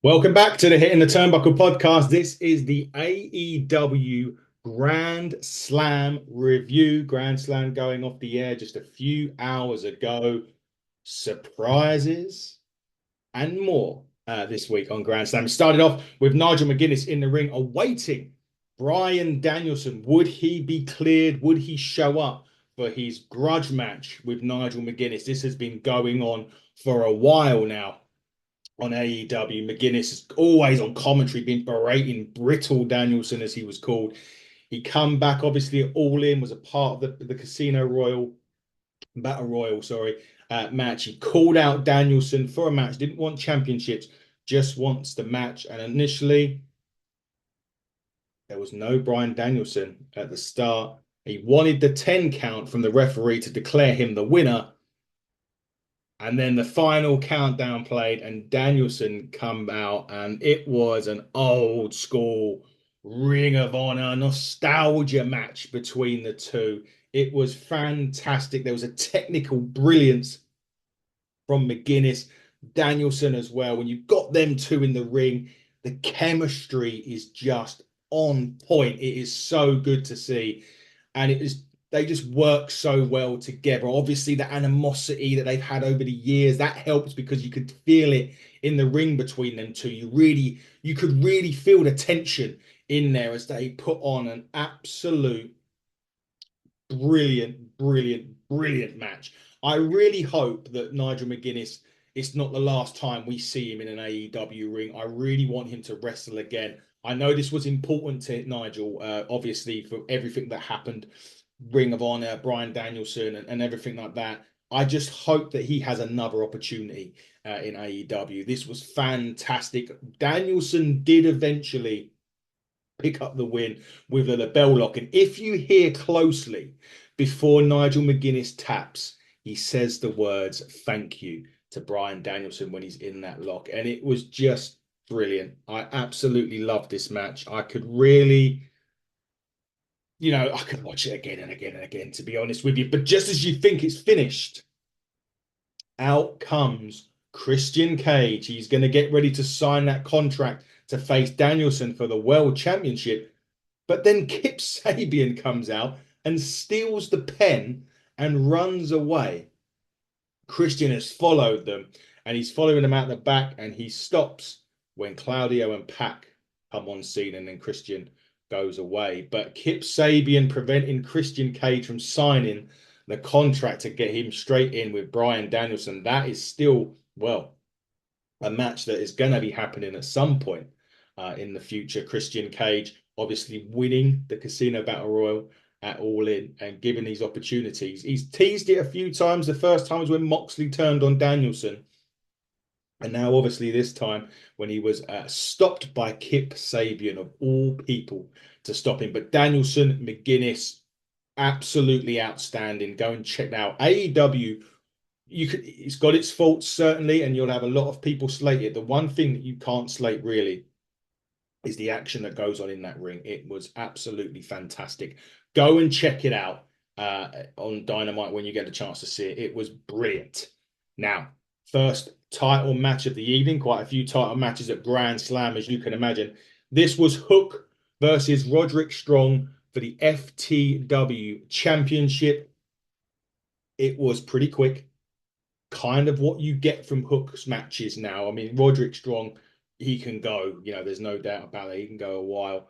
Welcome back to the Hitting the Turnbuckle podcast. This is the AEW Grand Slam review. Grand Slam going off the air just a few hours ago. Surprises and more this week on Grand Slam. It started off with Nigel McGuinness in the ring awaiting Bryan Danielson. Would he be cleared? Would he show up for his grudge match with Nigel McGuinness? This has been going on for a while now on AEW. McGuinness is always on commentary, been berating Brittle Danielson, as he was called. He come back, obviously, All In, was a part of the Casino Royal, Battle Royal, sorry, match. He called out Danielson for a match, didn't want championships, just wants the match. And initially, there was no Bryan Danielson at the start. He wanted the 10 count from the referee to declare him the winner. And then the final countdown played, and Danielson come out, and it was an old school Ring of Honor nostalgia match between the two. It was fantastic. There was a technical brilliance from McGuinness, Danielson as well. When you've got them two in the ring, the chemistry is just on point. It is so good to see. And it is they just work so well together. Obviously, the animosity that they've had over the years, that helps because you could feel it in the ring between them two. You could really feel the tension in there as they put on an absolute brilliant match. I really hope that Nigel McGuinness, it's not the last time we see him in an AEW ring. I really want him to wrestle again. I know this was important to Nigel, obviously, for everything that happened, Ring of Honor, Bryan Danielson, and everything like that. I just hope that he has another opportunity in AEW. This was fantastic. Danielson did eventually pick up the win with a bell lock. And if you hear closely before Nigel McGuinness taps, he says the words "thank you" to Bryan Danielson when he's in that lock. And it was just brilliant. I absolutely loved this match. I could really, I could watch it again and again and again, to be honest with you. But just as you think it's finished, out comes Christian Cage. He's going to get ready to sign that contract to face Danielson for the World Championship. But then Kip Sabian comes out and steals the pen and runs away. Christian has followed them and he's following them out the back and he stops when Claudio and Pac come on scene and then Christian goes away. But Kip Sabian preventing Christian Cage from signing the contract to get him straight in with Bryan Danielson. That is still, well, a match that is going to be happening at some point in the future. Christian Cage obviously winning the Casino Battle Royal at All In and given these opportunities. He's teased it a few times. The first time was when Moxley turned on Danielson. And now, obviously, this time when he was stopped by Kip Sabian, of all people, to stop him. But Danielson, McGuinness, absolutely outstanding. Go and check out AEW. It's got its faults certainly, and you'll have a lot of people slate it. The one thing that you can't slate really is the action that goes on in that ring. It was absolutely fantastic. Go and check it out on Dynamite when you get a chance to see it. It was brilliant. Now, first title match of the evening, quite a few title matches at Grand Slam, as you can imagine. This was Hook versus Roderick Strong for the FTW Championship. It was pretty quick, kind of what you get from Hook's matches now. I mean, Roderick Strong, he can go, there's no doubt about it. He can go a while.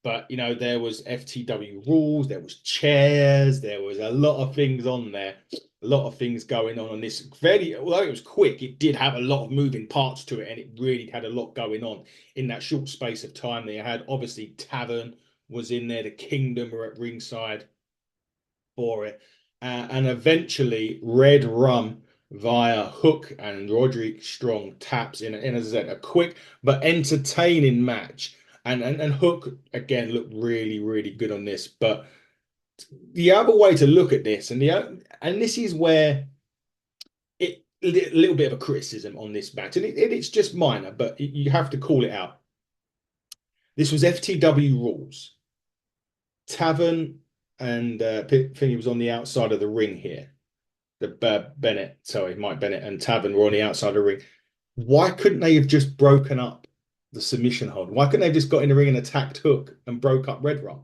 But there was FTW rules, there was chairs, there was a lot of things on there, a lot of things going on this. Although it was quick, it did have a lot of moving parts to it, and it really had a lot going on in that short space of time. They had obviously Tavern was in there, the Kingdom were at ringside for it. And eventually, Red Rum via Hook and Roderick Strong taps in as I said, a quick but entertaining match. And Hook again looked really good on this. But the other way to look at this, and this is where a little bit of a criticism on this match, and it's just minor, but you have to call it out. This was FTW rules. Tavern and Thingy was on the outside of the ring here. The Bennett, sorry, Mike Bennett and Tavern were on the outside of the ring. Why couldn't they have just broken up the submission hold? Why couldn't they have just got in the ring and attacked Hook and broke up Red Rum?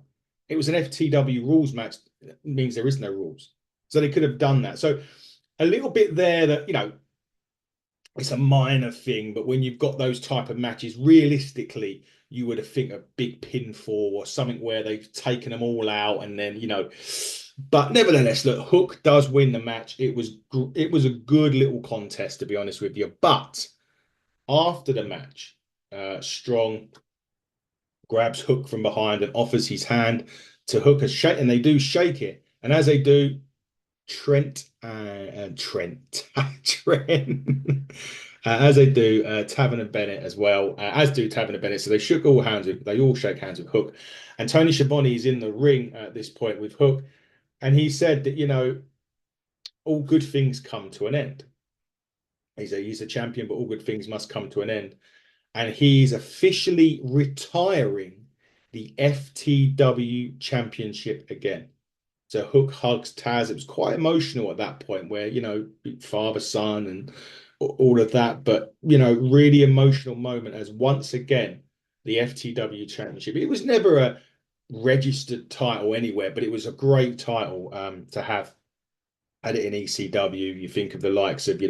It was an FTW rules match. It means there is no rules. So they could have done that. So a little bit there that, it's a minor thing, but when you've got those type of matches, realistically, you would have think a big pinfall or something where they've taken them all out and then, but nevertheless, look, Hook does win the match. It was a good little contest, to be honest with you. But after the match, Strong grabs Hook from behind and offers his hand to Hook a shake, and they do shake it. And as they do, Trent, as they do, Tavern and Bennett as well, as do Tavern and Bennett. So they all shake hands with Hook, and Tony Schiavone is in the ring at this point with Hook, and he said that all good things come to an end. He's a champion, but all good things must come to an end, and he's officially retiring the FTW Championship again. So Hook hugs Taz. It was quite emotional at that point where, father, son, and all of that. But, really emotional moment as once again, the FTW Championship. It was never a registered title anywhere, but it was a great title to have. Had it in ECW. You think of the likes of,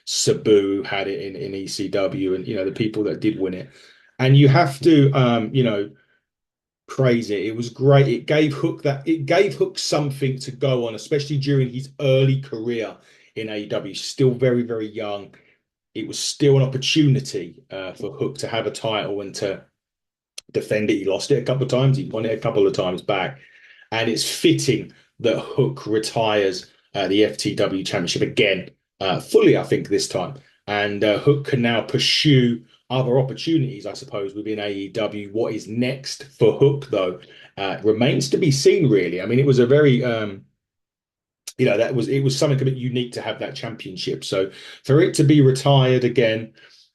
Sabu had it in ECW and, the people that did win it. And you have to, praise it. It was great. It gave Hook something to go on, especially during his early career in AEW. Still very, very young. It was still an opportunity for Hook to have a title and to defend it. He lost it a couple of times. He won it a couple of times back. And it's fitting that Hook retires the FTW Championship again, fully, I think, this time. And Hook can now pursue other opportunities, I suppose, within AEW. What is next for Hook, though, remains to be seen, really. I mean, it was a very, it was something a bit unique to have that championship. So for it to be retired again,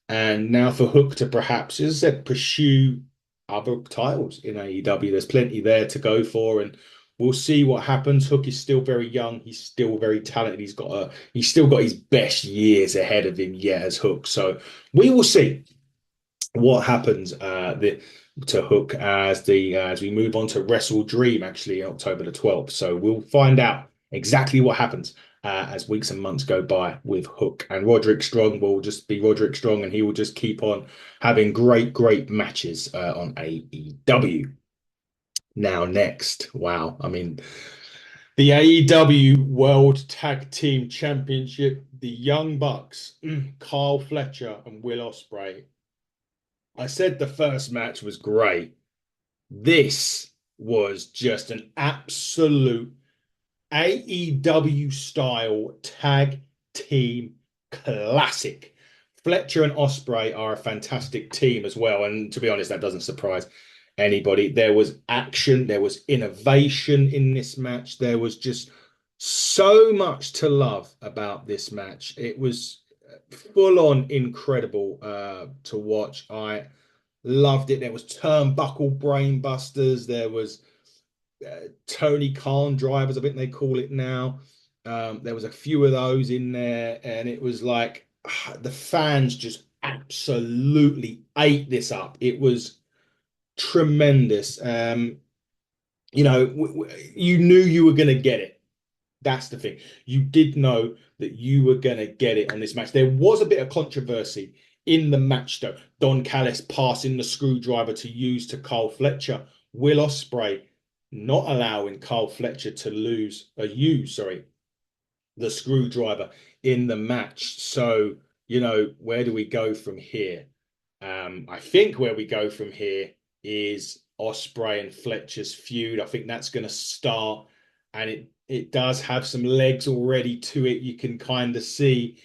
and now for Hook to perhaps, as I said, pursue other titles in AEW, there's plenty there to go for, and we'll see what happens. Hook is still very young. He's still very talented. He's still got his best years ahead of him yet as Hook. So we will see what happens to Hook as we move on to Wrestle Dream actually October the 12th. So we'll find out exactly what happens as weeks and months go by with Hook, and Roderick Strong will just be Roderick Strong, and he will just keep on having great matches on AEW. Now next, wow, I mean, the AEW World Tag Team Championship, the Young Bucks, Kyle Fletcher and Will Ospreay. I said the first match was great. This was just an absolute AEW style tag team classic. Fletcher and Ospreay are a fantastic team as well. And to be honest, that doesn't surprise anybody. There was action, there was innovation in this match. There was just so much to love about this match. It was full on incredible to watch. I loved it. There was turnbuckle brainbusters. There was Tony Khan drivers, I think they call it now. There was a few of those in there, and it was like the fans just absolutely ate this up. It was tremendous. You knew you were going to get it. That's the thing. You did know that you were going to get it on this match. There was a bit of controversy in the match, though. Don Callis passing the screwdriver to use to Kyle Fletcher. Will Ospreay not allowing Kyle Fletcher to use the screwdriver in the match. So, where do we go from here? I think where we go from here is Ospreay and Fletcher's feud. I think that's going to start, and it does have some legs already to it. You can kind of see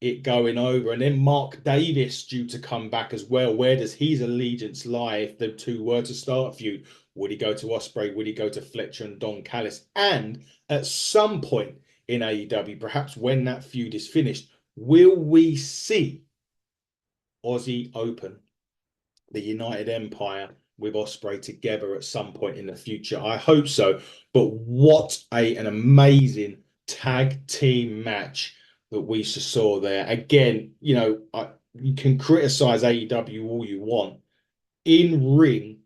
it going over. And then Mark Davis due to come back as well. Where does his allegiance lie if the two were to start a feud? Would he go to Ospreay? Would he go to Fletcher and Don Callis? And at some point in AEW, perhaps when that feud is finished, will we see Aussie Open, the United Empire, with Ospreay together at some point in the future? I hope so. But what an amazing tag team match that we saw there. Again, you can criticize AEW all you want. In ring,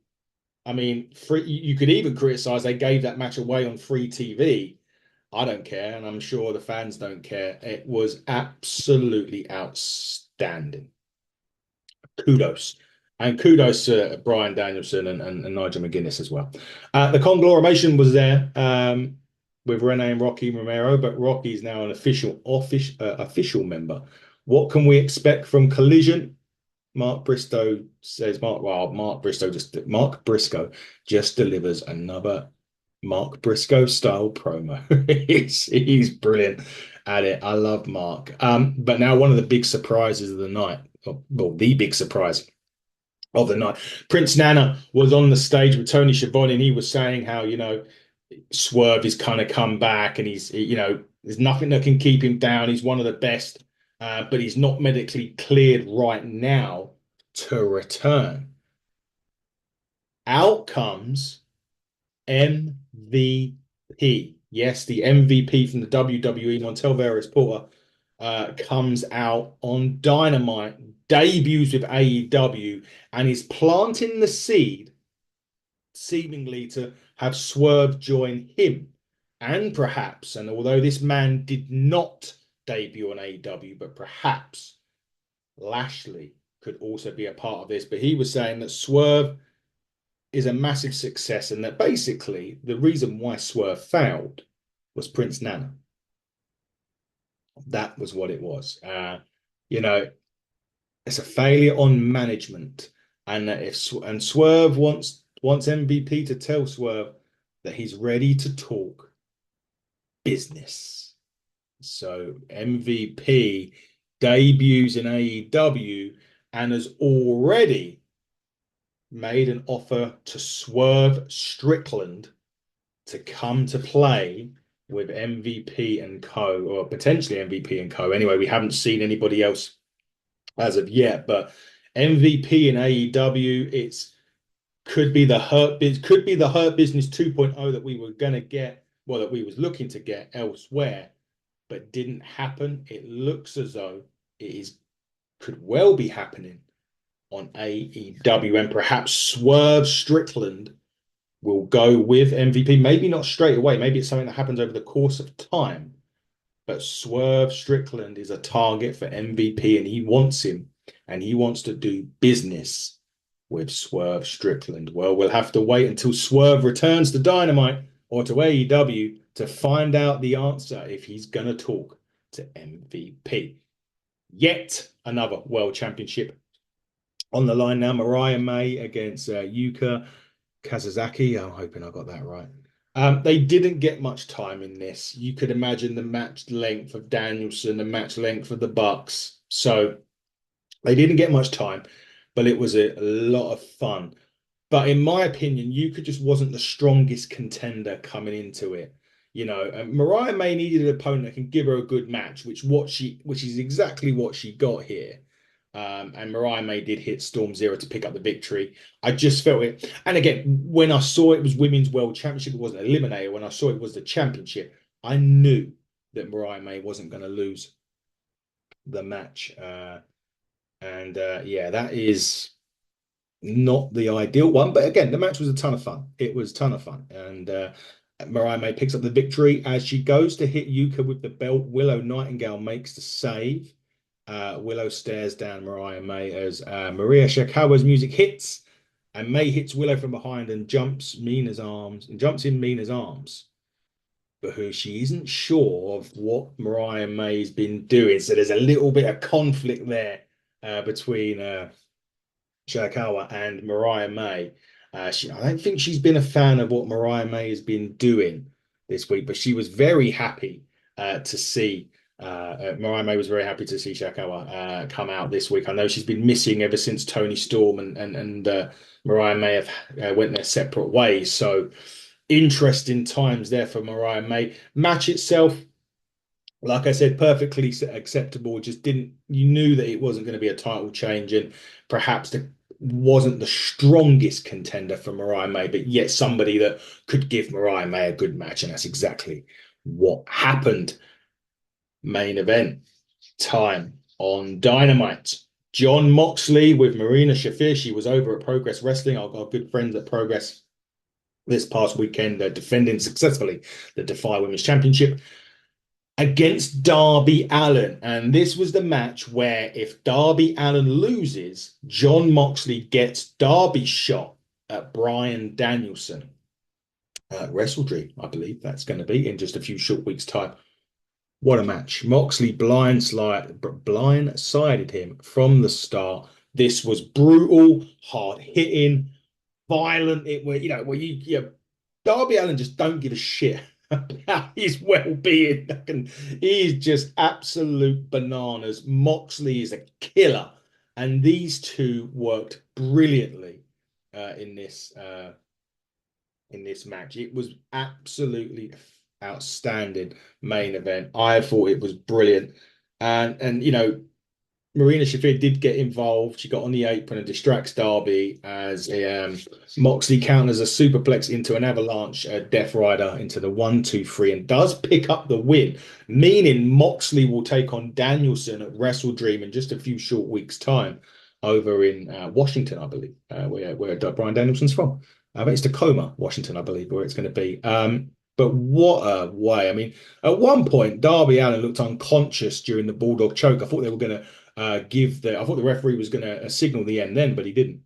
I mean, free, you could even criticize they gave that match away on free TV. I don't care, and I'm sure the fans don't care. It was absolutely outstanding. Kudos. And kudos to Brian Danielson and Nigel McGuinness as well. The conglomeration was there with Renee and Rocky Romero, but Rocky is now an official member. What can we expect from Collision? Mark Bristow says Mark Briscoe just delivers another Mark Briscoe style promo. He's brilliant at it. I love Mark. But now one of the big surprises of the night, well, the big surprise of the night. Prince Nana was on the stage with Tony Schiavone, and he was saying how, Swerve is kind of come back, and there's nothing that can keep him down. He's one of the best, but he's not medically cleared right now to return. Out comes MVP. Yes, the MVP from the WWE, Montel Veras Porter, comes out on Dynamite, debuts with AEW, and is planting the seed, seemingly to have Swerve join him. And perhaps, and although this man did not debut on AEW, but perhaps Lashley could also be a part of this. But he was saying that Swerve is a massive success, and that basically the reason why Swerve failed was Prince Nana. That was what it was. You know, it's a failure on management, and Swerve wants MVP to tell Swerve that he's ready to talk business. So MVP debuts in AEW and has already made an offer to Swerve Strickland to come to play with MVP and co, or potentially MVP and co. Anyway, we haven't seen anybody else as of yet, but MVP in AEW, could be the Hurt Business 2.0 that we were gonna get, well, that we was looking to get elsewhere, but didn't happen. It looks as though could well be happening on AEW, and perhaps Swerve Strickland will go with MVP. Maybe not straight away. Maybe it's something that happens over the course of time. But Swerve Strickland is a target for MVP, and he wants him, and he wants to do business with Swerve Strickland. Well, we'll have to wait until Swerve returns to Dynamite or to AEW to find out the answer if he's going to talk to MVP. Yet another World Championship on the line now. Mariah May against Yuka Kazazaki. I'm hoping I got that right. They didn't get much time in this. You could imagine the match length of Danielson, the match length of the Bucks. So they didn't get much time, but it was a lot of fun. But in my opinion, Yuka just wasn't the strongest contender coming into it. Mariah May needed an opponent that can give her a good match, which is exactly what she got here. And Mariah May did hit Storm Zero to pick up the victory. I just felt it. And again, when I saw it was Women's World Championship, it wasn't Eliminator. When I saw it was the championship, I knew that Mariah May wasn't going to lose the match. Yeah, that is not the ideal one. But again, the match was a ton of fun. It was a ton of fun. And Mariah May picks up the victory as she goes to hit Yuka with the belt. Willow Nightingale makes the save. Willow stares down Mariah May as Maria Shakawa's music hits, and May hits Willow from behind and jumps in Mina's arms. But who she isn't sure of what Mariah May's been doing. So there's a little bit of conflict there between Shakawa and Mariah May. I don't think she's been a fan of what Mariah May has been doing this week, but she was very happy to see. Mariah May was very happy to see Shakawa come out this week. I know she's been missing ever since Tony Storm and Mariah May have went their separate ways. So interesting times there for Mariah May. Match itself, like I said, perfectly acceptable. You knew that it wasn't going to be a title change, and perhaps wasn't the strongest contender for Mariah May, but yet somebody that could give Mariah May a good match, and that's exactly what happened. Main event time on Dynamite. John Moxley with Marina Shafir. She was over at Progress Wrestling. I've got good friends at Progress this past weekend. They're defending successfully the Defy Women's Championship against Darby Allin. And this was the match where if Darby Allin loses, John Moxley gets Darby's shot at Bryan Danielson at Wrestle Dream, I believe that's going to be in just a few short weeks' time. What a match. Moxley blindsided him from the start. This was brutal, hard hitting, violent. It where where Darby Allin just don't give a shit about his well-being. He's just absolute bananas. Moxley is a killer, and these two worked brilliantly in this match. It was absolutely outstanding main event. I thought it was brilliant, and Marina Shafir did get involved. She got on the apron and distracts Darby as Moxley counters a superplex into an avalanche Death Rider into the 1-2-3 and does pick up the win, meaning Moxley will take on Danielson at Wrestle Dream in just a few short weeks' time over in Washington, I believe, where Bryan Danielson's from. It's Tacoma, Washington, I believe, where it's going to be. But what a way. I mean, at one point, Darby Allin looked unconscious during the Bulldog choke. I thought they were going to I thought the referee was going to signal the end then, but he didn't.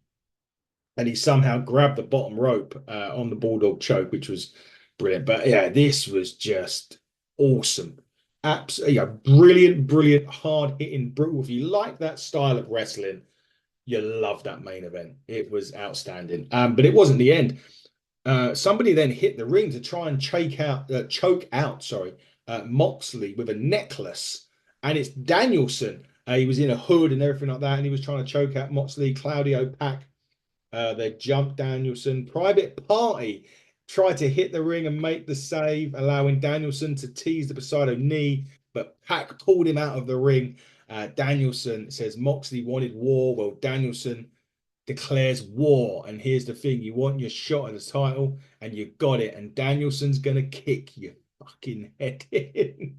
And he somehow grabbed the bottom rope on the Bulldog choke, which was brilliant. But yeah, this was just awesome. Absolutely, yeah, brilliant, hard hitting, brutal. If you like that style of wrestling, you love that main event. It was outstanding. But it wasn't the end. Somebody then hit the ring to try and choke out, Moxley with a necklace, and it's Danielson. He was in a hood and everything like that, and he was trying to choke out Moxley. Claudio Pack, they jumped Danielson. Private Party tried to hit the ring and make the save, allowing Danielson to tease the Poseidon knee, but Pack pulled him out of the ring. Danielson says Moxley wanted war. Well, Danielson declares war. And here's the thing: you want your shot at the title, and you got it. And Danielson's gonna kick your fucking head in.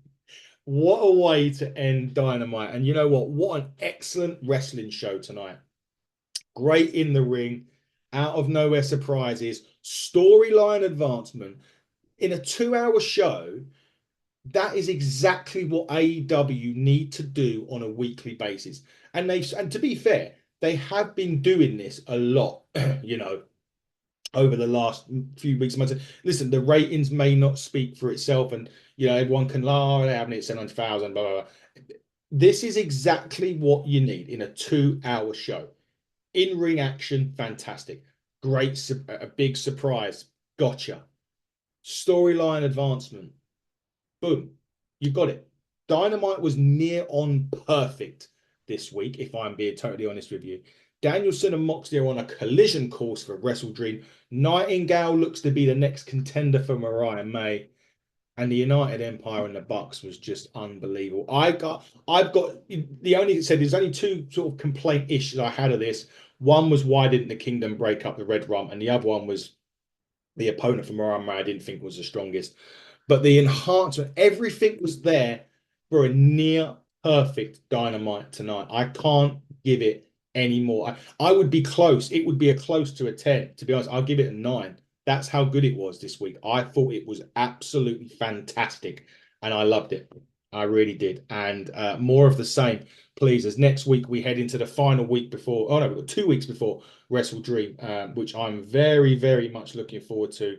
What a way to end Dynamite. And you know what? What an excellent wrestling show tonight. Great in the ring, out of nowhere surprises, storyline advancement. In a 2-hour show, that is exactly what AEW need to do on a weekly basis. And to be fair, they have been doing this a lot, over the last few weeks, months. Listen, the ratings may not speak for itself, and everyone can lie, they're having it 700,000, blah, blah, blah. This is exactly what you need in a 2-hour show. In-ring action, fantastic. Great, a big surprise. Gotcha. Storyline advancement. Boom. You got it. Dynamite was near on perfect this week, if I'm being totally honest with you. Danielson and Moxley are on a collision course for Wrestle Dream. Nightingale looks to be the next contender for Mariah May. And the United Empire and the Bucks was just unbelievable. I've got there's only two sort of complaint issues I had of this. One was, why didn't the Kingdom break up the Red Rum? And the other one was the opponent for Mariah May I didn't think was the strongest. But the enhancement, everything was there for a near perfect Dynamite tonight. I can't give it any more. I would be close. It would be a close to a 10. To be honest, I'll give it a 9. That's how good it was this week. I thought it was absolutely fantastic, and I loved it. I really did. And more of the same, please, as next week we head into the final week before. Oh no, we've got 2 weeks before Wrestle Dream, which I'm very, very much looking forward to.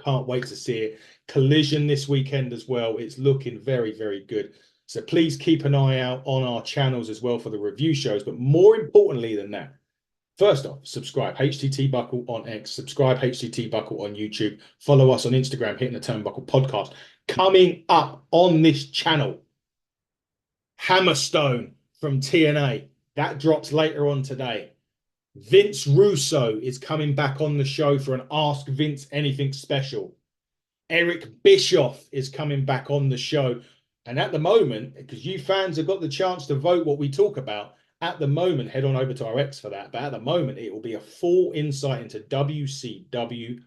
Can't wait to see it. Collision this weekend as well. It's looking very, very good. So please keep an eye out on our channels as well for the review shows. But more importantly than that, first off, subscribe. HTT Buckle on X. Subscribe HTT Buckle on YouTube. Follow us on Instagram, Hitting the Turnbuckle Podcast. Coming up on this channel, Hammerstone from TNA. That drops later on today. Vince Russo is coming back on the show for an Ask Vince Anything special. Eric Bischoff is coming back on the show. And at the moment, because you fans have got the chance to vote what we talk about, at the moment, head on over to our X for that. But at the moment, it will be a full insight into WCW.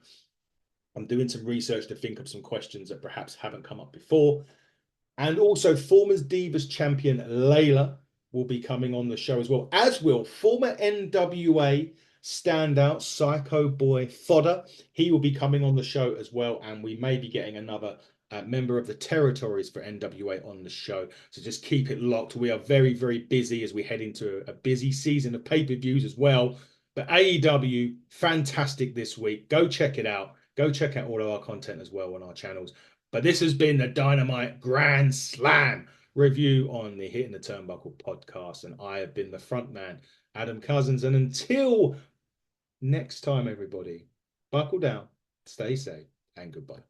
I'm doing some research to think of some questions that perhaps haven't come up before. And also, former Divas champion Layla will be coming on the show as well, as will former NWA standout Psycho Boy Fodder. He will be coming on the show as well, and we may be getting another member of the territories for NWA on the show. So just keep it locked. We are very, very busy as we head into a busy season of pay-per-views as well. But AEW, fantastic this week. Go check it out. Go check out all of our content as well on our channels. But this has been the Dynamite Grand Slam review on the Hitting the Turnbuckle podcast. And I have been the front man, Adam Cousins. And until next time, everybody, buckle down, stay safe, and goodbye.